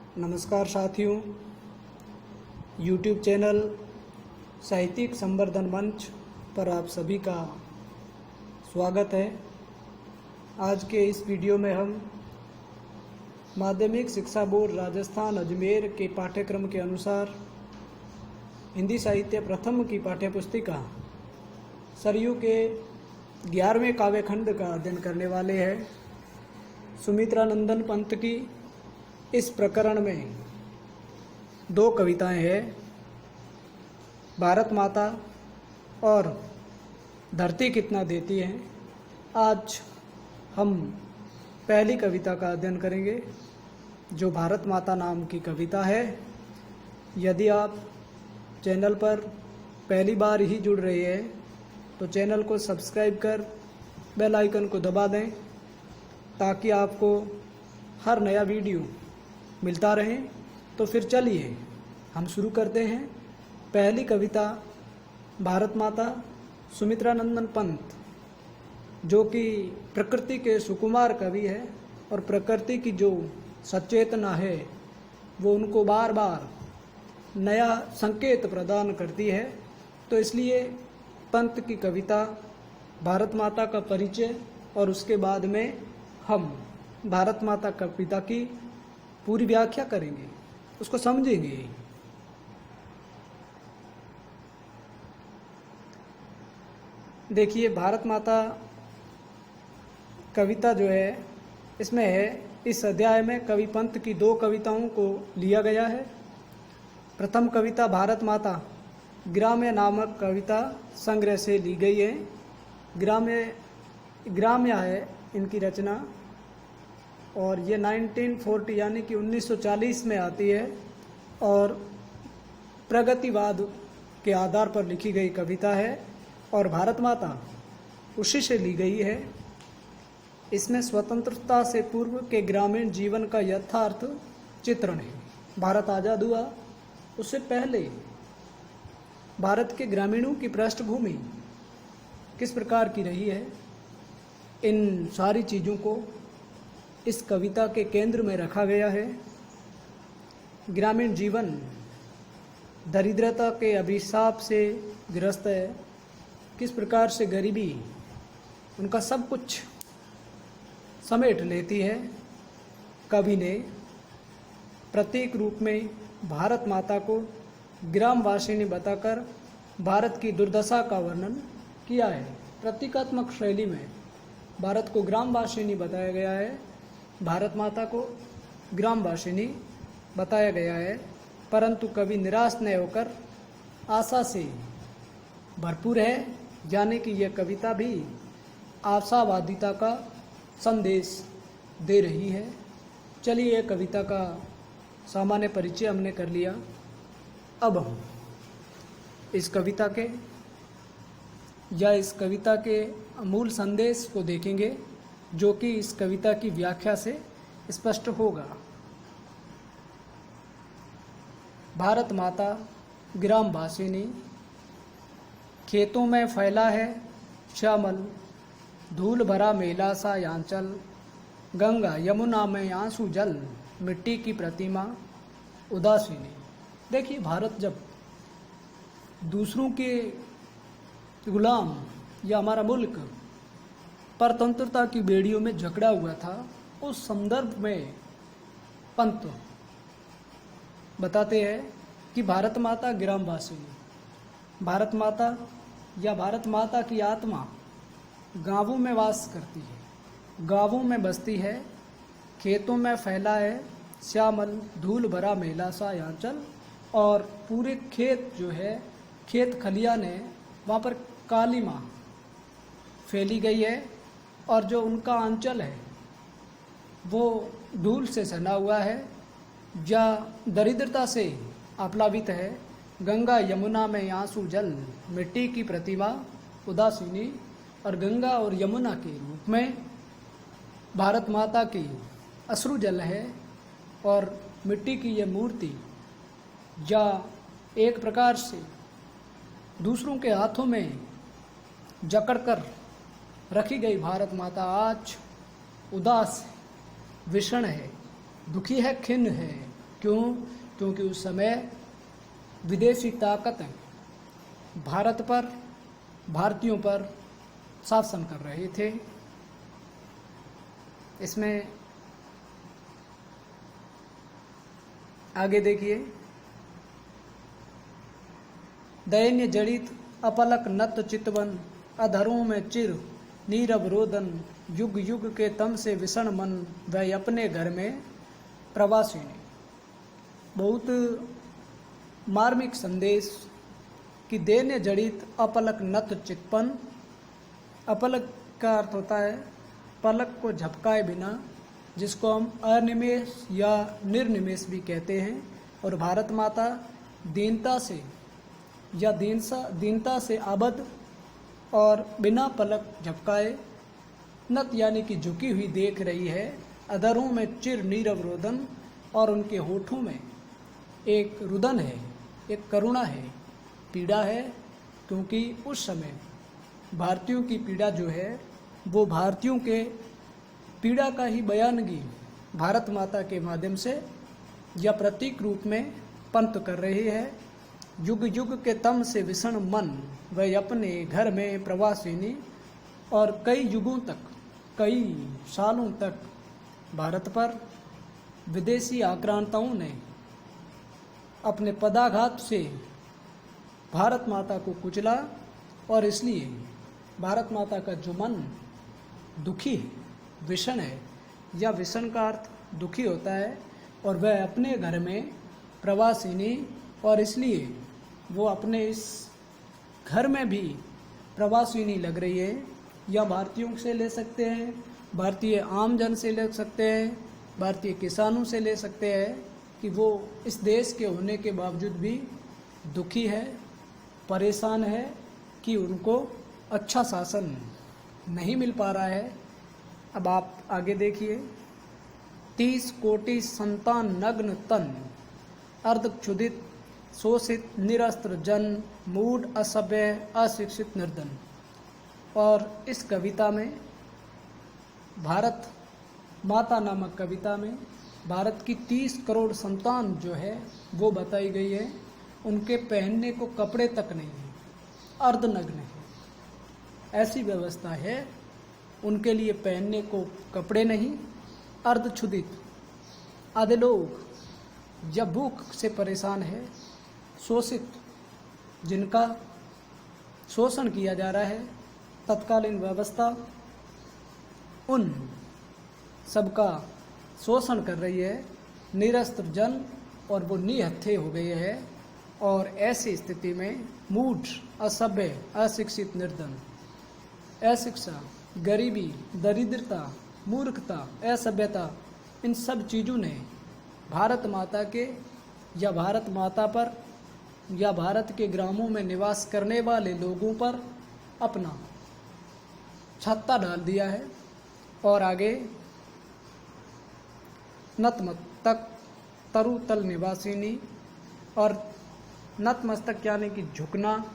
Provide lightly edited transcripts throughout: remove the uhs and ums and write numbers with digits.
नमस्कार साथियों, YouTube channel साहित्यिक संवर्धन मंच पर आप सभी का स्वागत है। आज के इस वीडियो में हम माध्यमिक शिक्षा बोर्ड राजस्थान अजमेर के पाठ्यक्रम के अनुसार हिंदी साहित्य प्रथम की पाठ्यपुस्तिका सरयू के 11वें काव्यखंड का अध्ययन करने वाले हैं। सुमित्रा नंदन पंत की इस प्रकरण में 2 कविताएं हैं, भारत माता और धरती कितना देती है। आज हम पहली कविता का अध्ययन करेंगे जो भारत माता नाम की कविता है। यदि आप चैनल पर पहली बार ही जुड़ रहे हैं तो चैनल को सब्सक्राइब कर बेल आइकन को दबा दें ताकि आपको हर नया वीडियो मिलता रहे। तो फिर चलिए हम शुरू करते हैं। पहली कविता भारत माता सुमित्रा नंदन पंत, जो कि प्रकृति के सुकुमार कवि है और प्रकृति की जो सचेतना है वो उनको बार बार नया संकेत प्रदान करती है। तो इसलिए पंत की कविता भारत माता का परिचय और उसके बाद में हम भारत माता कविता की पूरी व्याख्या करेंगे, उसको समझेंगे। देखिए, भारत माता कविता जो है इसमें है, इस अध्याय में कवि पंत की 2 कविताओं को लिया गया है। प्रथम कविता भारत माता ग्राम्य नामक कविता संग्रह से ली गई है। ग्राम्य है इनकी रचना और ये 1940 यानी कि 1940 में आती है और प्रगतिवाद के आधार पर लिखी गई कविता है और भारत माता उसी से ली गई है। इसमें स्वतंत्रता से पूर्व के ग्रामीण जीवन का यथार्थ चित्रण है। भारत आज़ाद हुआ उससे पहले भारत के ग्रामीणों की पृष्ठभूमि किस प्रकार की रही है, इन सारी चीज़ों को इस कविता के केंद्र में रखा गया है। ग्रामीण जीवन दरिद्रता के अभिशाप से ग्रस्त है, किस प्रकार से गरीबी उनका सब कुछ समेट लेती है। कवि ने प्रतीक रूप में भारत माता को ग्रामवासिनी बताकर भारत की दुर्दशा का वर्णन किया है। प्रतीकात्मक शैली में भारत को ग्रामवासिनी बताया गया है, भारत माता को ग्रामवासिनी बताया गया है। परंतु कवि निराश न होकर आशा से भरपूर है, यानी कि यह कविता भी आशावादिता का संदेश दे रही है। चलिए, यह कविता का सामान्य परिचय हमने कर लिया। अब हम इस कविता के मूल संदेश को देखेंगे जो कि इस कविता की व्याख्या से स्पष्ट होगा। भारत माता ग्रामवासिनी, खेतों में फैला है श्यामल धूल भरा मेला सा यांचल, गंगा यमुना में आंसू जल, मिट्टी की प्रतिमा उदासीनी। देखिए, भारत जब दूसरों के गुलाम या हमारा मुल्क परतंत्रता की बेड़ियों में जकड़ा हुआ था, उस संदर्भ में पंत बताते हैं कि भारत माता ग्रामवासिनी, भारत माता या भारत माता की आत्मा गांवों में वास करती है, गांवों में बसती है, खेतों में फैला है श्यामल धूल भरा मेला सा यांचल, और पूरे खेत जो है, खेत खलियान है, वहाँ पर काली माँ फैली गई है और जो उनका अंचल है वो धूल से सना हुआ है या दरिद्रता से आप्लावित है। गंगा यमुना में आंसू जल, मिट्टी की प्रतिमा उदासीनी, और गंगा और यमुना के रूप में भारत माता की अश्रु जल है और मिट्टी की यह मूर्ति या एक प्रकार से दूसरों के हाथों में जकड़कर रखी गई भारत माता आज उदास है, विषण है, दुखी है, खिन्न है, क्यों? क्योंकि उस समय विदेशी ताकतें भारत पर, भारतीयों पर शासन कर रहे थे। इसमें आगे देखिए, दैन्य जड़ित अपलक नत चितवन, अधरों में चिर नीरव रोदन, युग युग के तम से विषण मन, वह अपने घर में प्रवासी ने। बहुत मार्मिक संदेश कि दैन्य जड़ित अपलक नत चितवन। अपलक का अर्थ होता है पलक को झपकाए बिना, जिसको हम अनिमेष या निर्निमेष भी कहते हैं। और भारत माता दीनता से या दीनता से आबद्ध और बिना पलक झपकाए नत यानी कि झुकी हुई देख रही है। अधरों में चिर नीरव रोदन, और उनके होठों में एक रुदन है, एक करुणा है, पीड़ा है। क्योंकि उस समय भारतीयों की पीड़ा जो है वो भारतीयों के पीड़ा का ही बयानगी भारत माता के माध्यम से या प्रतीक रूप में पंत कर रही है। युग युग के तम से विषण मन, वह अपने घर में प्रवासिनी। और कई युगों तक, कई सालों तक भारत पर विदेशी आक्रांताओं ने अपने पदाघात से भारत माता को कुचला, और इसलिए भारत माता का जो मन दुखी है, विषण है, या विषण का अर्थ दुखी होता है, और वह अपने घर में प्रवासिनी, और इसलिए वो अपने इस घर में भी प्रवासिनी लग रही है। या भारतीयों से ले सकते हैं, भारतीय आमजन से ले सकते हैं, भारतीय किसानों से ले सकते हैं कि वो इस देश के होने के बावजूद भी दुखी है, परेशान है कि उनको अच्छा शासन नहीं मिल पा रहा है। अब आप आगे देखिए, 30 कोटि संतान नग्न तन, अर्धक्षुधित शोषित निरस्त्र जन, मूढ़ असभ्य अशिक्षित निर्धन। और इस कविता में, भारत माता नामक कविता में, भारत की 30 करोड़ संतान जो है वो बताई गई है। उनके पहनने को कपड़े तक नहीं है, अर्धनग्न है, ऐसी व्यवस्था है। उनके लिए पहनने को कपड़े नहीं, अर्धक्षुधित। आधे लोग जब भूख से परेशान है, शोषित, जिनका शोषण किया जा रहा है तत्कालीन व्यवस्था, उन सबका शोषण कर रही है। निरस्त्र जन, और वो निहत्थे हो गए हैं। और ऐसी स्थिति में मूढ़, असभ्य, अशिक्षित, निर्धन, अशिक्षा, गरीबी, दरिद्रता, मूर्खता, असभ्यता, इन सब चीज़ों ने भारत माता के या भारत माता पर या भारत के ग्रामों में निवास करने वाले लोगों पर अपना छत्ता डाल दिया है। और आगे, नतमस्तक तरुतल निवासिनी, और नतमस्तक यानी कि झुकना,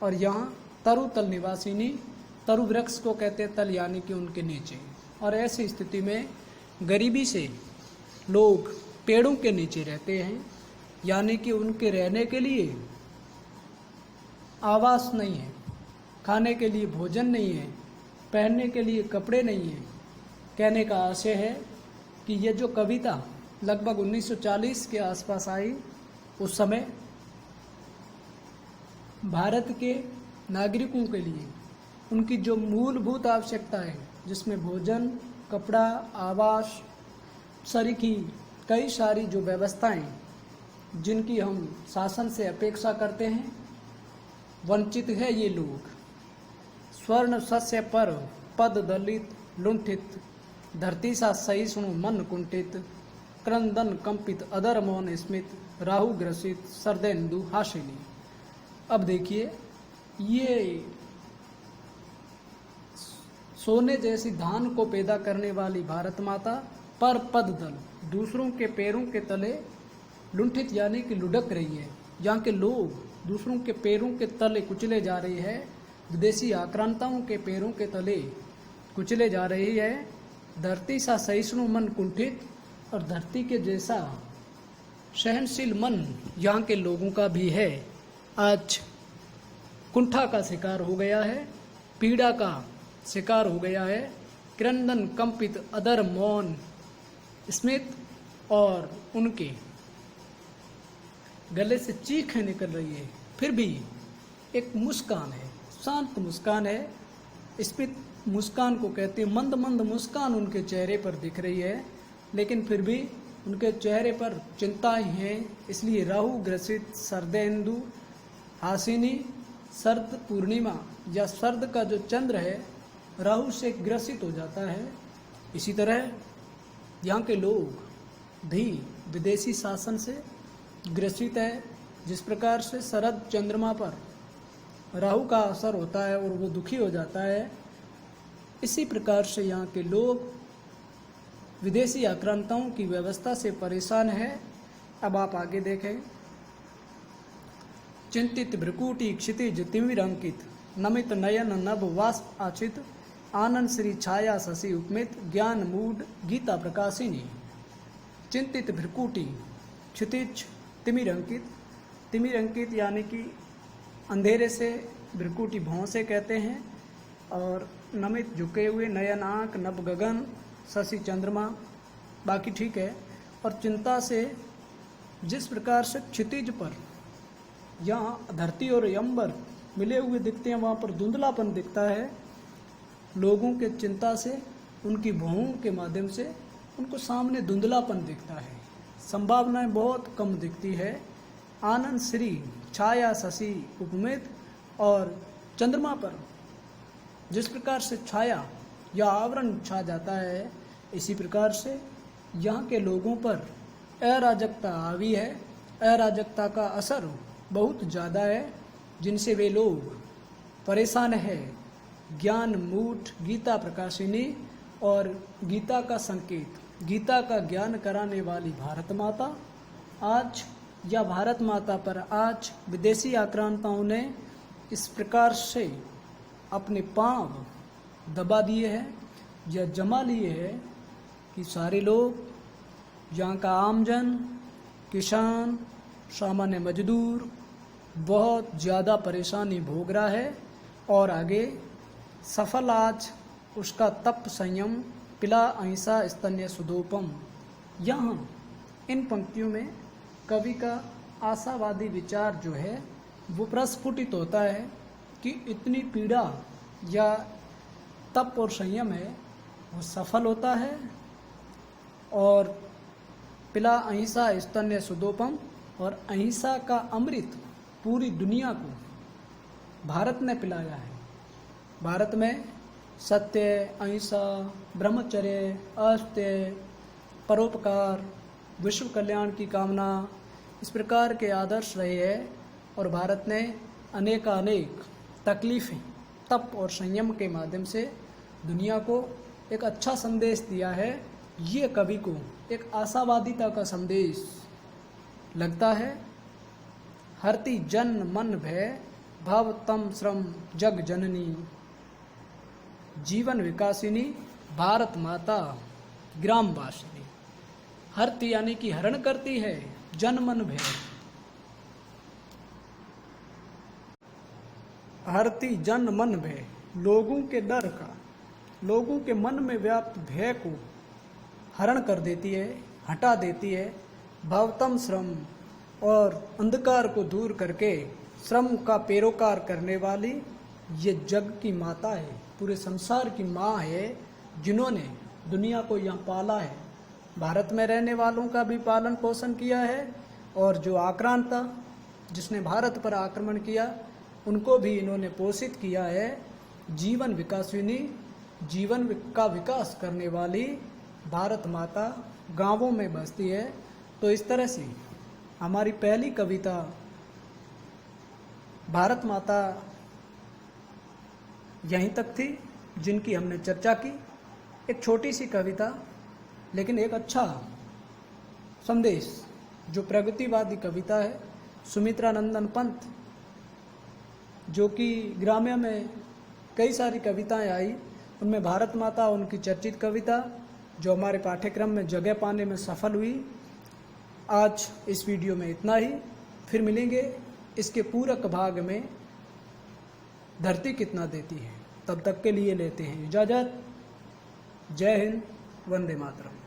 और यहाँ तरुतल निवासिनी, तरु वृक्ष को कहते हैं तल यानी कि उनके नीचे। और ऐसी स्थिति में गरीबी से लोग पेड़ों के नीचे रहते हैं, यानी कि उनके रहने के लिए आवास नहीं है, खाने के लिए भोजन नहीं है, पहनने के लिए कपड़े नहीं है। कहने का आशय है कि ये जो कविता लगभग 1940 के आसपास आई, उस समय भारत के नागरिकों के लिए उनकी जो मूलभूत आवश्यकता है, जिसमें भोजन, कपड़ा, आवास, सरीखी कई सारी जो व्यवस्थाएं जिनकी हम शासन से अपेक्षा करते हैं, वंचित है ये लोग। स्वर्ण शस्य पर पद दलित लुंठित, धरती सा सहिष्णु मन कुंठित, क्रंदन कंपित अदर मौन स्मित, राहु ग्रसित सर्देन्दु हासिनी। अब देखिए, ये सोने जैसी धान को पैदा करने वाली भारत माता पर पद दल, दूसरों के पैरों के तले लुंठित यानी कि लुढ़क रही है। यहाँ के लोग दूसरों के पैरों के तले कुचले जा रही है, विदेशी आक्रांताओं के पैरों के तले कुचले जा रही है। धरती सा सहिष्णु मन कुंठित, और धरती के जैसा सहनशील मन यहाँ के लोगों का भी है, आज कुंठा का शिकार हो गया है, पीड़ा का शिकार हो गया है। क्रंदन कंपित अधर मौन स्मित और उनके गले से चीखें निकल रही है, फिर भी एक मुस्कान है, शांत मुस्कान है। स्मित मुस्कान को कहते हैं, मंद मंद मुस्कान उनके चेहरे पर दिख रही है, लेकिन फिर भी उनके चेहरे पर चिंताएं हैं। इसलिए राहु ग्रसित सर्देन्दु हासिनी, सर्द पूर्णिमा या सर्द का जो चंद्र है राहु से ग्रसित हो जाता है। इसी तरह यहाँ के लोग भी विदेशी शासन से ग्रसित है। जिस प्रकार से शरद चंद्रमा पर राहु का असर होता है और वो दुखी हो जाता है, इसी प्रकार से यहाँ के लोग विदेशी आक्रांताओं की व्यवस्था से परेशान है। अब आप आगे देखें। चिंतित भ्रकुटी क्षितिज तिमिरंकित, नमित नयन नभ वाष्प आचित, आनंद श्री छाया शशि उपमित, ज्ञान मूड गीता प्रकाशिनी। चिंतित भ्रकुटी क्षितिज तिमिरंकित, तिमिरंकित यानी कि अंधेरे से, भ्रकुटी भौं से कहते हैं, और नमित झुके हुए, नयन आँख, नभ गगन, शशि चंद्रमा, बाकी ठीक है। और चिंता से जिस प्रकार से क्षितिज पर यहाँ धरती और अंबर मिले हुए दिखते हैं, वहाँ पर धुंधलापन दिखता है। लोगों के चिंता से उनकी भौहों के माध्यम से उनको सामने धुंधलापन दिखता है, संभावनाएं बहुत कम दिखती है। आनंद श्री छाया शशि उपमित, और चंद्रमा पर जिस प्रकार से छाया या आवरण छा जाता है, इसी प्रकार से यहाँ के लोगों पर अराजकता हावी है। अराजकता का असर बहुत ज़्यादा है, जिनसे वे लोग परेशान है। ज्ञान मूठ गीता प्रकाशिनी, और गीता का संकेत, गीता का ज्ञान कराने वाली भारत माता आज, या भारत माता पर आज विदेशी आक्रांताओं ने इस प्रकार से अपने पांव दबा दिए हैं या जमा लिए हैं कि सारे लोग, यहाँ का आमजन, किसान, सामान्य मजदूर बहुत ज़्यादा परेशानी भोग रहा है। और आगे सफल आज उसका तप संयम, पिला अहिंसा स्तन्य सुदोपम। यहाँ इन पंक्तियों में कवि का आशावादी विचार जो है वो प्रस्फुटित होता है कि इतनी पीड़ा या तप और संयम है वो सफल होता है। और पिला अहिंसा स्तन्य सुदोपम, और अहिंसा का अमृत पूरी दुनिया को भारत ने पिलाया है। भारत में सत्य, अहिंसा, ब्रह्मचर्य, अस्त्य, परोपकार, विश्व कल्याण की कामना, इस प्रकार के आदर्श रहे हैं। और भारत ने अनेक तकलीफ़ें तप और संयम के माध्यम से दुनिया को एक अच्छा संदेश दिया है। ये कवि को एक आशावादिता का संदेश लगता है। हरति जन मन भय, भव तम श्रम जग जननी, जीवन विकासिनी भारत माता ग्रामवासिनी। हरति यानी कि हरण करती है, जन मन भय, हरति जन मन भय, लोगों के डर का, लोगों के मन में व्याप्त भय को हरण कर देती है, हटा देती है। भवतम श्रम, और अंधकार को दूर करके श्रम का पेरोकार करने वाली ये जग की माता है, पूरे संसार की माँ है, जिन्होंने दुनिया को यहाँ पाला है। भारत में रहने वालों का भी पालन पोषण किया है, और जो आक्रांता जिसने भारत पर आक्रमण किया उनको भी इन्होंने पोषित किया है। जीवन विकासिनी, जीवन का विकास करने वाली भारत माता गांवों में बसती है। तो इस तरह से हमारी पहली कविता भारत माता यहीं तक थी, जिनकी हमने चर्चा की। एक छोटी सी कविता, लेकिन एक अच्छा संदेश, जो प्रगतिवादी कविता है। सुमित्रा नंदन पंत, जो कि ग्राम्य में कई सारी कविताएं आई, उनमें भारत माता उनकी चर्चित कविता, जो हमारे पाठ्यक्रम में जगह पाने में सफल हुई। आज इस वीडियो में इतना ही। फिर मिलेंगे इसके पूरक भाग में धरती कितना देती है। तब तक के लिए लेते हैं इजाज़त। जय हिंद, वंदे मातरम।